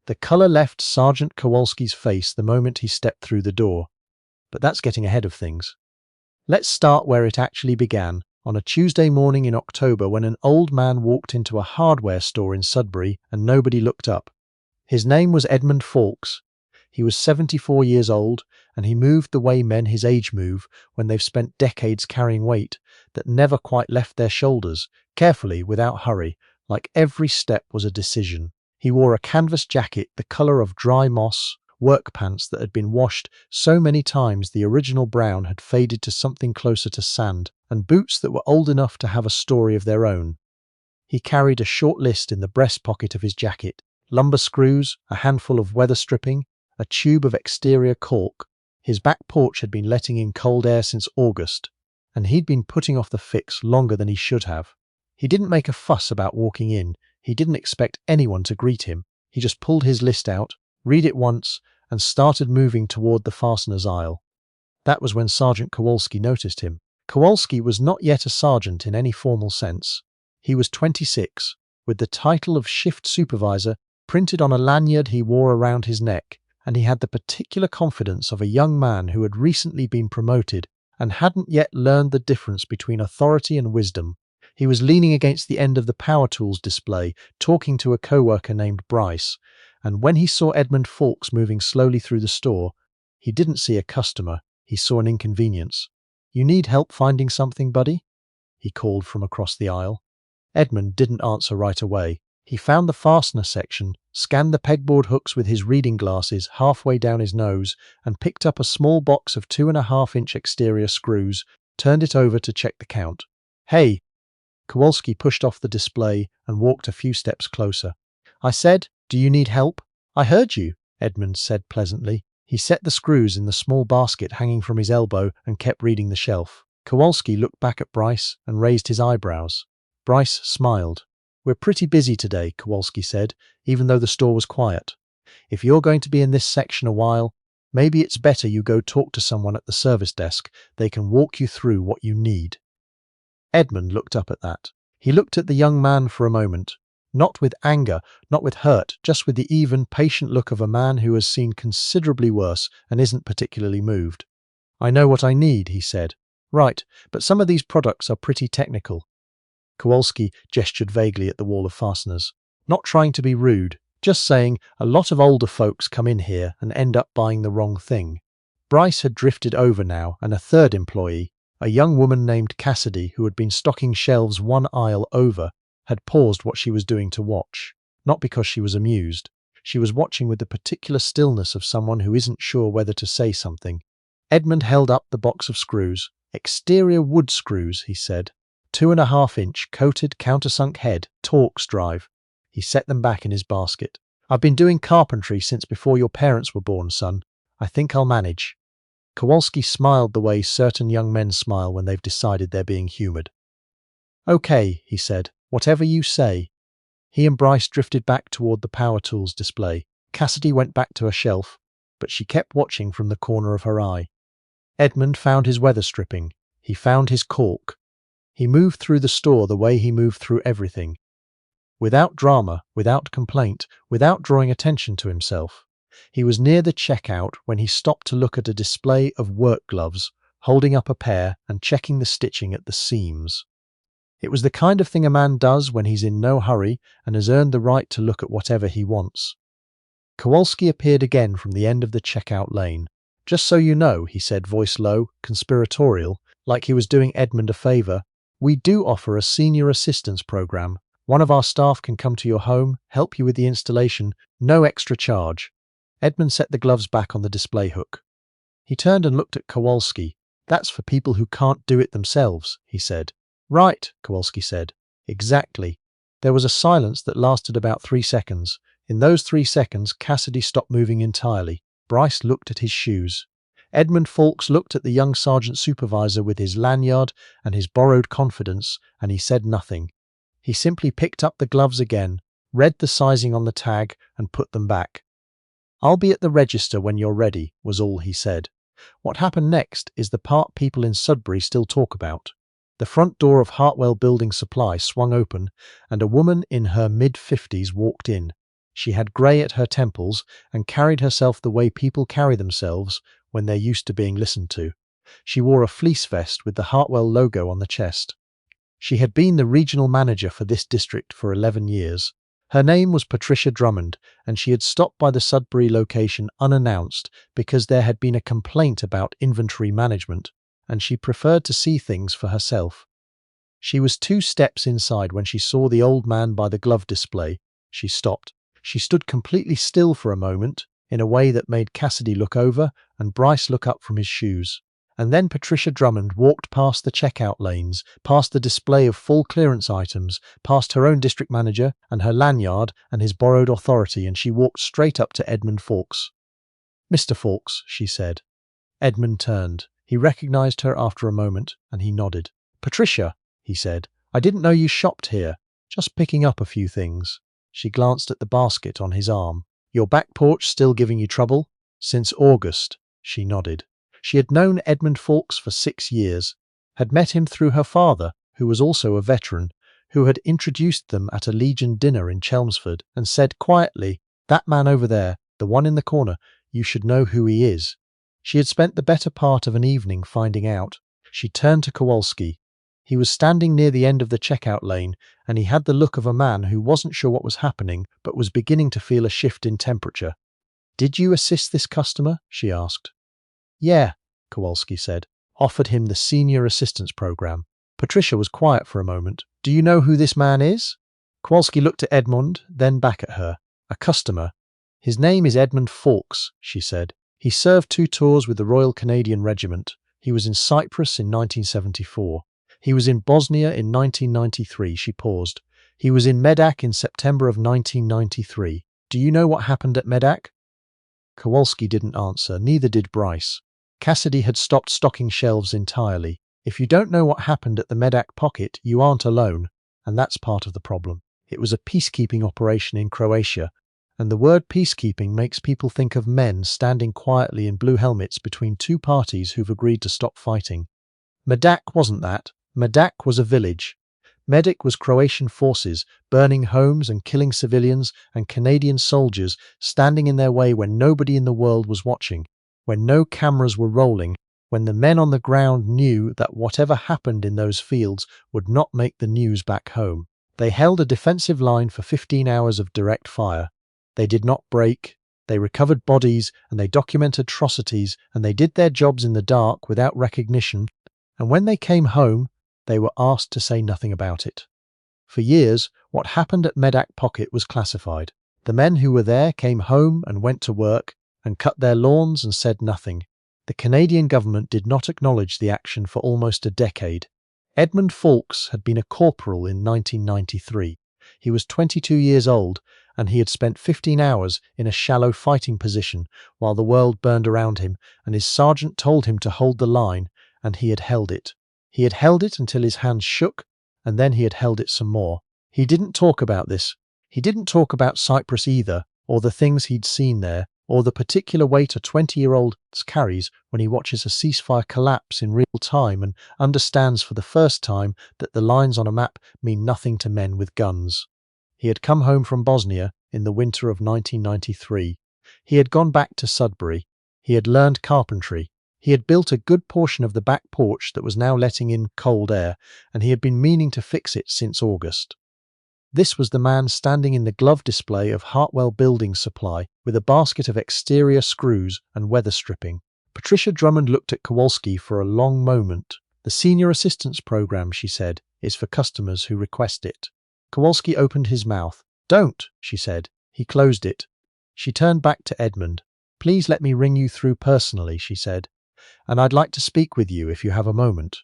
The colour left Sergeant Kowalski's face the moment he stepped through the door. But that's getting ahead of things. Let's start where it actually began, on a Tuesday morning in October when an old man walked into a hardware store in Sudbury and nobody looked up. His name was Edmund Faulkes. He was 74 years old, and he moved the way men his age move when they've spent decades carrying weight that never quite left their shoulders, carefully, without hurry, like every step was a decision. He wore a canvas jacket the colour of dry moss, work pants that had been washed so many times the original brown had faded to something closer to sand, and boots that were old enough to have a story of their own. He carried a short list in the breast pocket of his jacket: lumber screws, a handful of weather stripping, a tube of exterior caulk. His back porch had been letting in cold air since August, and he'd been putting off the fix longer than he should have. He didn't make a fuss about walking in. He didn't expect anyone to greet him. He just pulled his list out, read it once, and started moving toward the fasteners aisle. That was when Sergeant Kowalski noticed him. Kowalski was not yet a sergeant in any formal sense. He was 26, with the title of shift supervisor printed on a lanyard he wore around his neck, and he had the particular confidence of a young man who had recently been promoted and hadn't yet learned the difference between authority and wisdom. He was leaning against the end of the power tools display, talking to a coworker named Bryce, and when he saw Edmund Faulkes moving slowly through the store, he didn't see a customer, he saw an inconvenience. "You need help finding something, buddy?" he called from across the aisle. Edmund didn't answer right away. He found the fastener section, scanned the pegboard hooks with his reading glasses halfway down his nose, and picked up a small box of 2.5-inch exterior screws, turned it over to check the count. "Hey!" Kowalski pushed off the display and walked a few steps closer. "I said, do you need help?" "I heard you," Edmund said pleasantly. He set the screws in the small basket hanging from his elbow and kept reading the shelf. Kowalski looked back at Bryce and raised his eyebrows. Bryce smiled. "We're pretty busy today," Kowalski said, even though the store was quiet. "If you're going to be in this section a while, maybe it's better you go talk to someone at the service desk. They can walk you through what you need." Edmund looked up at that. He looked at the young man for a moment, not with anger, not with hurt, just with the even, patient look of a man who has seen considerably worse and isn't particularly moved. "I know what I need," he said. "Right, but some of these products are pretty technical." Kowalski gestured vaguely at the wall of fasteners. "Not trying to be rude, just saying a lot of older folks come in here and end up buying the wrong thing." Bryce had drifted over now, and a third employee, a young woman named Cassidy, who had been stocking shelves one aisle over, had paused what she was doing to watch. Not because she was amused. She was watching with the particular stillness of someone who isn't sure whether to say something. Edmund held up the box of screws. "Exterior wood screws," he said. 2.5-inch coated countersunk head, Torx drive. He set them back in his basket. "I've been doing carpentry since before your parents were born, son. I think I'll manage." Kowalski smiled the way certain young men smile when they've decided they're being humoured. "Okay," he said, "whatever you say." He and Bryce drifted back toward the power tools display. Cassidy went back to her shelf, but she kept watching from the corner of her eye. Edmund found his weather stripping. He found his caulk. He moved through the store the way he moved through everything. Without drama, without complaint, without drawing attention to himself. He was near the checkout when he stopped to look at a display of work gloves, holding up a pair and checking the stitching at the seams. It was the kind of thing a man does when he's in no hurry and has earned the right to look at whatever he wants. Kowalski appeared again from the end of the checkout lane. "Just so you know," he said, voice low, conspiratorial, like he was doing Edmund a favor, "we do offer a senior assistance program. One of our staff can come to your home, help you with the installation, no extra charge." Edmund set the gloves back on the display hook. He turned and looked at Kowalski. "That's for people who can't do it themselves," he said. "Right," Kowalski said. "Exactly." There was a silence that lasted about 3 seconds. In those 3 seconds, Cassidy stopped moving entirely. Bryce looked at his shoes. Edmund Faulkes looked at the young sergeant supervisor with his lanyard and his borrowed confidence, and he said nothing. He simply picked up the gloves again, read the sizing on the tag, and put them back. "I'll be at the register when you're ready," was all he said. What happened next is the part people in Sudbury still talk about. The front door of Hartwell Building Supply swung open, and a woman in her mid-50s walked in. She had grey at her temples and carried herself the way people carry themselves when they're used to being listened to. She wore a fleece vest with the Hartwell logo on the chest. She had been the regional manager for this district for 11 years. Her name was Patricia Drummond, and she had stopped by the Sudbury location unannounced because there had been a complaint about inventory management, and she preferred to see things for herself. She was 2 steps inside when she saw the old man by the glove display. She stopped. She stood completely still for a moment, in a way that made Cassidy look over and Bryce look up from his shoes. And then Patricia Drummond walked past the checkout lanes, past the display of full clearance items, past her own district manager and her lanyard and his borrowed authority, and she walked straight up to Edmund Faulkes. "Mr. Faulkes," she said. Edmund turned. He recognized her after a moment, and he nodded. "Patricia," he said, "I didn't know you shopped here. Just picking up a few things." She glanced at the basket on his arm. "Your back porch still giving you trouble?" "Since August," she nodded. She had known Edmund Faulkes for 6 years, had met him through her father, who was also a veteran, who had introduced them at a Legion dinner in Chelmsford, and said quietly, "That man over there, the one in the corner, you should know who he is." She had spent the better part of an evening finding out. She turned to Kowalski. He was standing near the end of the checkout lane, and he had the look of a man who wasn't sure what was happening, but was beginning to feel a shift in temperature. "Did you assist this customer?" she asked. "Yeah," Kowalski said. "Offered him the senior assistance program." Patricia was quiet for a moment. "Do you know who this man is?" Kowalski looked at Edmund, then back at her. "A customer. His name is Edmund Faulkes," she said. "He served 2 tours with the Royal Canadian Regiment. He was in Cyprus in 1974. He was in Bosnia in 1993. She paused. "He was in Medak in September of 1993. Do you know what happened at Medak?" Kowalski didn't answer, neither did Bryce. Cassidy had stopped stocking shelves entirely. "If you don't know what happened at the Medak Pocket, you aren't alone, and that's part of the problem. It was a peacekeeping operation in Croatia, and the word peacekeeping makes people think of men standing quietly in blue helmets between 2 parties who've agreed to stop fighting. Medak wasn't that. Medak was a village. Medak was Croatian forces, burning homes and killing civilians, and Canadian soldiers standing in their way when nobody in the world was watching, when no cameras were rolling, when the men on the ground knew that whatever happened in those fields would not make the news back home. They held a defensive line for 15 hours of direct fire. They did not break. They recovered bodies, and they documented atrocities, and they did their jobs in the dark without recognition, and when they came home, they were asked to say nothing about it. For years, what happened at Medak Pocket was classified. The men who were there came home and went to work and cut their lawns and said nothing. The Canadian government did not acknowledge the action for almost a decade. Edmund Faulkes had been a corporal in 1993. He was 22 years old, and he had spent 15 hours in a shallow fighting position while the world burned around him, and his sergeant told him to hold the line, and he had held it. He had held it until his hands shook, and then he had held it some more. He didn't talk about this. He didn't talk about Cyprus either, or the things he'd seen there, or the particular weight a 20-year-old carries when he watches a ceasefire collapse in real time and understands for the first time that the lines on a map mean nothing to men with guns. He had come home from Bosnia in the winter of 1993. He had gone back to Sudbury. He had learned carpentry. He had built a good portion of the back porch that was now letting in cold air, and he had been meaning to fix it since August. This was the man standing in the glove display of Hartwell Building Supply with a basket of exterior screws and weather stripping. Patricia Drummond looked at Kowalski for a long moment. "The senior assistance program," she said, "is for customers who request it." Kowalski opened his mouth. "Don't," she said. He closed it. She turned back to Edmund. "Please let me ring you through personally," she said. "And I'd like to speak with you if you have a moment."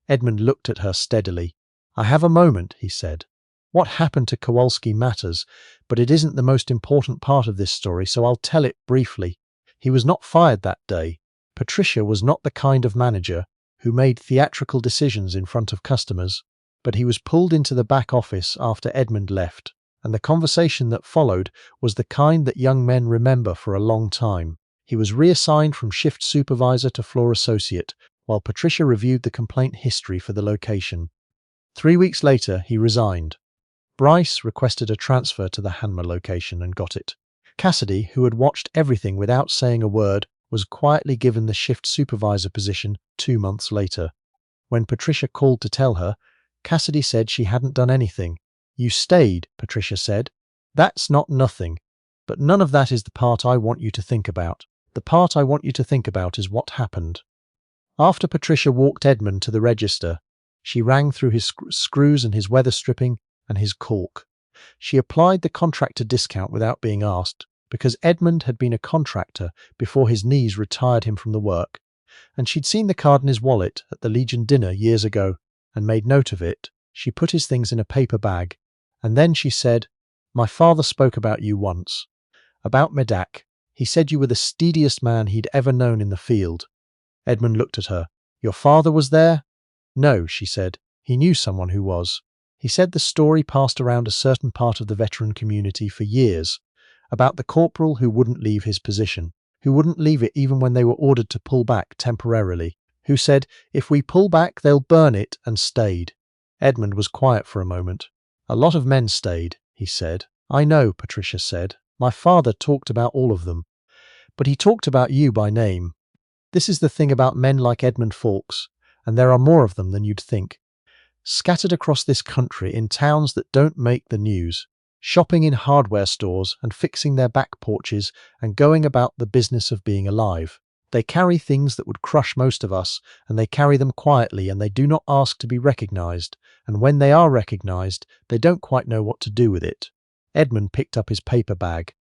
Edmund looked at her steadily. "I have a moment," he said. What happened to Kowalski matters, but it isn't the most important part of this story, so I'll tell it briefly. He was not fired that day. Patricia was not the kind of manager who made theatrical decisions in front of customers, but he was pulled into the back office after Edmund left, and the conversation that followed was the kind that young men remember for a long time. He was reassigned from shift supervisor to floor associate, while Patricia reviewed the complaint history for the location. 3 weeks later, he resigned. Bryce requested a transfer to the Hanmer location and got it. Cassidy, who had watched everything without saying a word, was quietly given the shift supervisor position 2 months later. When Patricia called to tell her, Cassidy said she hadn't done anything. "You stayed," Patricia said. "That's not nothing. But none of that is the part I want you to think about. The part I want you to think about is what happened." After Patricia walked Edmund to the register, she rang through his screws and his weather stripping and his caulk. She applied the contractor discount without being asked, because Edmund had been a contractor before his knees retired him from the work, and she'd seen the card in his wallet at the Legion dinner years ago and made note of it. She put his things in a paper bag, and then she said, "My father spoke about you once. About Medak. He said you were the steadiest man he'd ever known in the field." Edmund looked at her. "Your father was there?" "No," she said. "He knew someone who was. He said the story passed around a certain part of the veteran community for years, about the corporal who wouldn't leave his position, who wouldn't leave it even when they were ordered to pull back temporarily, who said, 'If we pull back, they'll burn it,' and stayed." Edmund was quiet for a moment. "A lot of men stayed," he said. "I know," Patricia said. "My father talked about all of them. But he talked about you by name. This is the thing about men like Edmund Faulkes, and there are more of them than you'd think. Scattered across this country in towns that don't make the news, shopping in hardware stores and fixing their back porches and going about the business of being alive. They carry things that would crush most of us, and they carry them quietly, and they do not ask to be recognized, and when they are recognized, they don't quite know what to do with it." Edmund picked up his paper bag.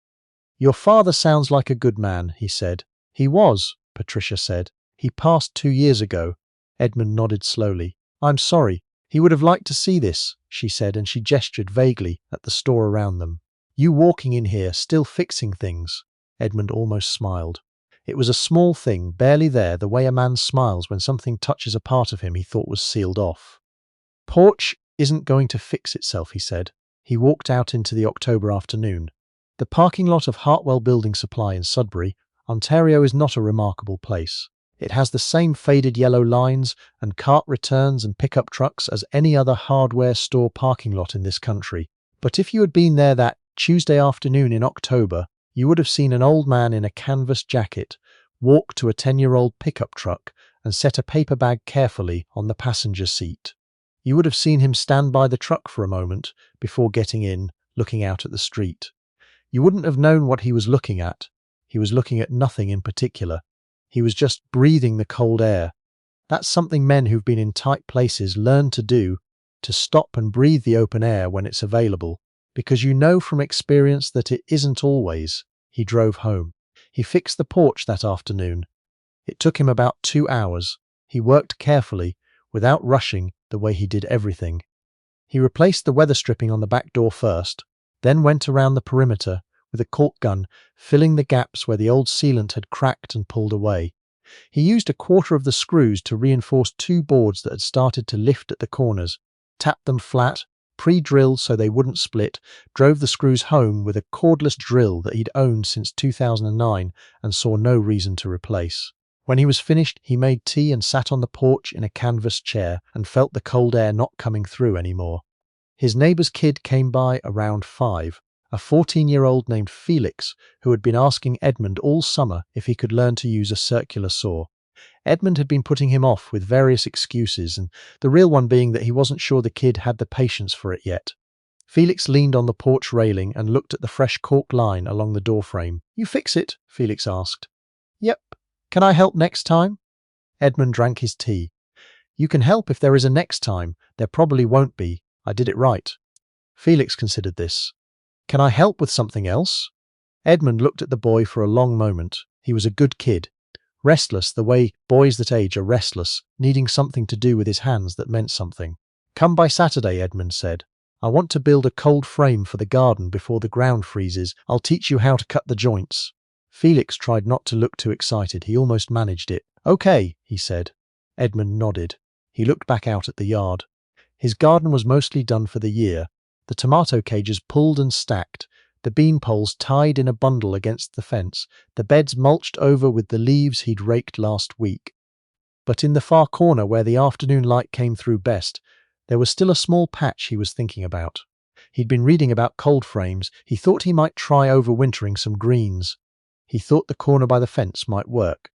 "Your father sounds like a good man," he said. "He was," Patricia said. "He passed 2 years ago." Edmund nodded slowly. "I'm sorry. He would have liked to see this," she said, and she gestured vaguely at the store around them. "You walking in here, still fixing things." Edmund almost smiled. It was a small thing, barely there, the way a man smiles when something touches a part of him he thought was sealed off. "Porch isn't going to fix itself," he said. He walked out into the October afternoon. The parking lot of Hartwell Building Supply in Sudbury, Ontario, is not a remarkable place. It has the same faded yellow lines and cart returns and pickup trucks as any other hardware store parking lot in this country. But if you had been there that Tuesday afternoon in October, you would have seen an old man in a canvas jacket walk to a 10-year-old pickup truck and set a paper bag carefully on the passenger seat. You would have seen him stand by the truck for a moment before getting in, looking out at the street. You wouldn't have known what he was looking at. He was looking at nothing in particular. He was just breathing the cold air. That's something men who've been in tight places learn to do, to stop and breathe the open air when it's available, because you know from experience that it isn't always. He drove home. He fixed the porch that afternoon. It took him about 2 hours. He worked carefully, without rushing, the way he did everything. He replaced the weather stripping on the back door first, then went around the perimeter with a caulk gun, filling the gaps where the old sealant had cracked and pulled away. He used a quarter of the screws to reinforce 2 boards that had started to lift at the corners, tapped them flat, pre-drilled so they wouldn't split, drove the screws home with a cordless drill that he'd owned since 2009 and saw no reason to replace. When he was finished, he made tea and sat on the porch in a canvas chair and felt the cold air not coming through anymore. His neighbour's kid came by around 5, a 14-year-old named Felix, who had been asking Edmund all summer if he could learn to use a circular saw. Edmund had been putting him off with various excuses, and the real one being that he wasn't sure the kid had the patience for it yet. Felix leaned on the porch railing and looked at the fresh cork line along the doorframe. "You fix it?" Felix asked. "Yep. Can I help next time?" Edmund drank his tea. "You can help if there is a next time. There probably won't be. I did it right." Felix considered this. "Can I help with something else?" Edmund looked at the boy for a long moment. He was a good kid. Restless the way boys that age are restless, needing something to do with his hands that meant something. "Come by Saturday," Edmund said. "I want to build a cold frame for the garden before the ground freezes. I'll teach you how to cut the joints." Felix tried not to look too excited. He almost managed it. "Okay," he said. Edmund nodded. He looked back out at the yard. His garden was mostly done for the year. The tomato cages pulled and stacked, the bean poles tied in a bundle against the fence, the beds mulched over with the leaves he'd raked last week. But in the far corner where the afternoon light came through best, there was still a small patch he was thinking about. He'd been reading about cold frames. He thought he might try overwintering some greens. He thought the corner by the fence might work.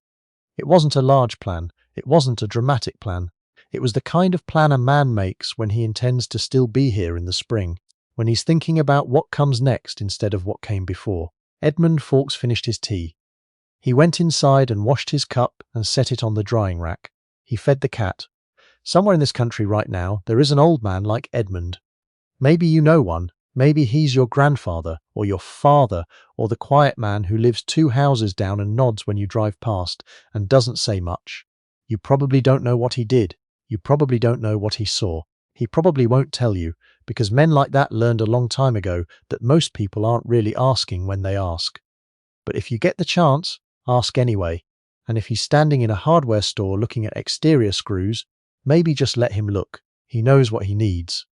It wasn't a large plan. It wasn't a dramatic plan. It was the kind of plan a man makes when he intends to still be here in the spring, when he's thinking about what comes next instead of what came before. Edmund Faulkes finished his tea. He went inside and washed his cup and set it on the drying rack. He fed the cat. Somewhere in this country right now, there is an old man like Edmund. Maybe you know one. Maybe he's your grandfather, or your father, or the quiet man who lives 2 houses down and nods when you drive past and doesn't say much. You probably don't know what he did. You probably don't know what he saw. He probably won't tell you, because men like that learned a long time ago that most people aren't really asking when they ask. But if you get the chance, ask anyway. And if he's standing in a hardware store looking at exterior screws, maybe just let him look. He knows what he needs.